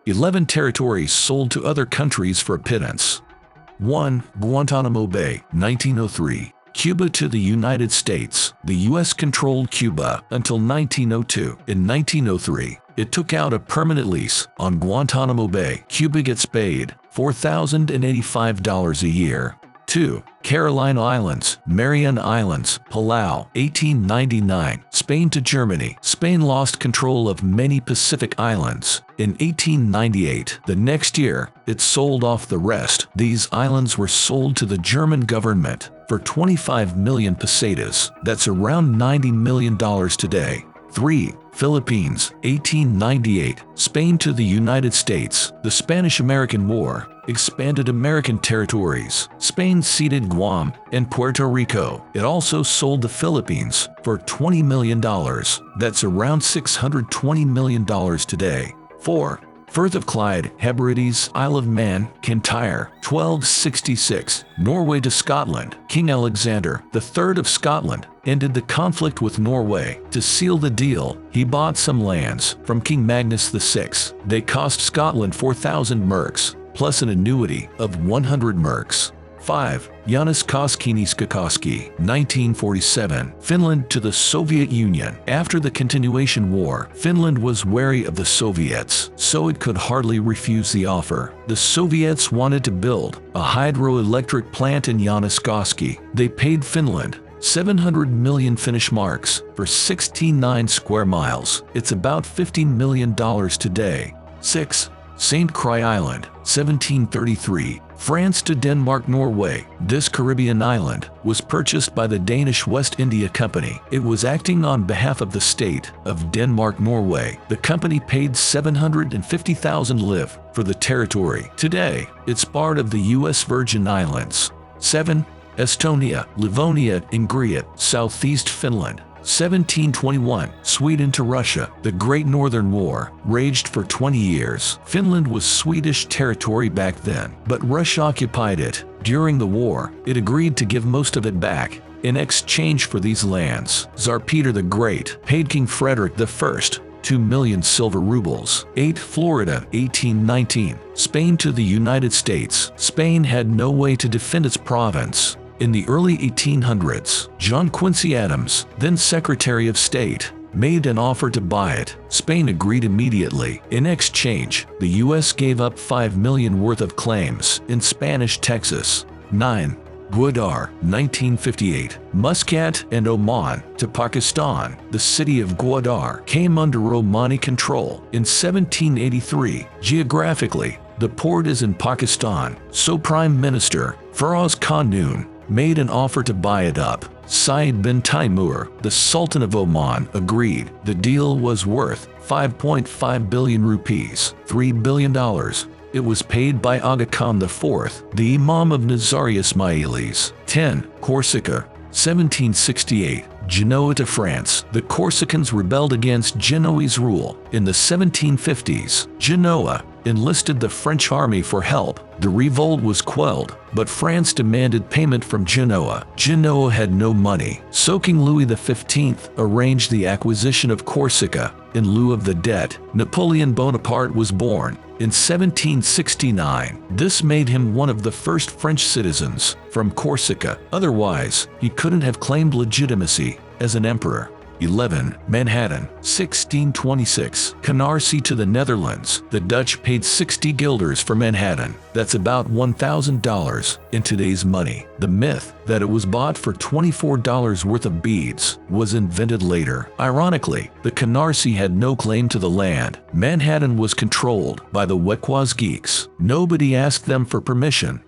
11 territories sold to other countries for a pittance. 1. Guantanamo Bay, 1903. Cuba to the United States. The U.S. controlled Cuba until 1902. In 1903, it took out a permanent lease on Guantanamo Bay. Cuba gets paid $4,085 a year. 2. Carolina Islands, Mariana Islands, Palau, 1899. Spain to Germany. Spain lost control of many Pacific islands. In 1898, the next year, it sold off the rest. These islands were sold to the German government for 25 million pesetas. That's around $90 million today. 3. Philippines, 1898. Spain to the United States. The Spanish-American War expanded American territories. Spain ceded Guam and Puerto Rico. It also sold the Philippines for $20 million. That's around $620 million today. 4. Firth of Clyde, Hebrides, Isle of Man, Kintyre, 1266. Norway to Scotland. King Alexander III of Scotland ended the conflict with Norway. To seal the deal, he bought some lands from King Magnus VI. They cost Scotland 4,000 merks, plus an annuity of 100 merks. 5. Jäniskoski-Niskakoski, 1947. Finland to the Soviet Union. After the Continuation War, Finland was wary of the Soviets, so it could hardly refuse the offer. The Soviets wanted to build a hydroelectric plant in Jäniskoski. They paid Finland 700 million Finnish marks for 69 square miles. It's about $50 million today. 6. St. Croix Island, 1733. France to Denmark-Norway. This Caribbean island was purchased by the Danish West India Company. It was acting on behalf of the state of Denmark-Norway. The company paid 750,000 liv for the territory. Today, it's part of the U.S. Virgin Islands. 7. Estonia, Livonia, Ingrid, southeast Finland. 1721. Sweden to Russia. The Great Northern War raged for 20 years. Finland was Swedish territory back then, but Russia occupied it. During the war, it agreed to give most of it back in exchange for these lands. Tsar Peter the Great paid King Frederick I 2 million silver rubles. 8. Florida, 1819. Spain to the United States. Spain had no way to defend its province. In the early 1800s, John Quincy Adams, then Secretary of State, made an offer to buy it. Spain agreed immediately. In exchange, the U.S. gave up $5 million worth of claims in Spanish Texas. 9. Gwadar, 1958. Muscat and Oman to Pakistan. The city of Gwadar came under Omani control in 1783. Geographically, the port is in Pakistan, so Prime Minister Feroz Khanun made an offer to buy it up. Saeed bin Taimur, the Sultan of Oman, agreed. The deal was worth 5.5 billion rupees, $3 billion. It was paid by Aga Khan IV, the Imam of Nizari Ismailis. 10. Corsica, 1768. Genoa to France. The Corsicans rebelled against Genoese rule. In the 1750s, Genoa enlisted the French army for help. The revolt was quelled, but France demanded payment from Genoa. Genoa had no money, so King Louis XV arranged the acquisition of Corsica in lieu of the debt. Napoleon Bonaparte was born in 1769. This made him one of the first French citizens from Corsica. Otherwise, he couldn't have claimed legitimacy as an emperor. 11. Manhattan, 1626. Canarsie to the Netherlands. The Dutch paid 60 guilders for Manhattan. That's about $1,000 in today's money. The myth that it was bought for $24 worth of beads was invented later. Ironically, the Canarsie had no claim to the land. Manhattan was controlled by the Wequas geeks. Nobody asked them for permission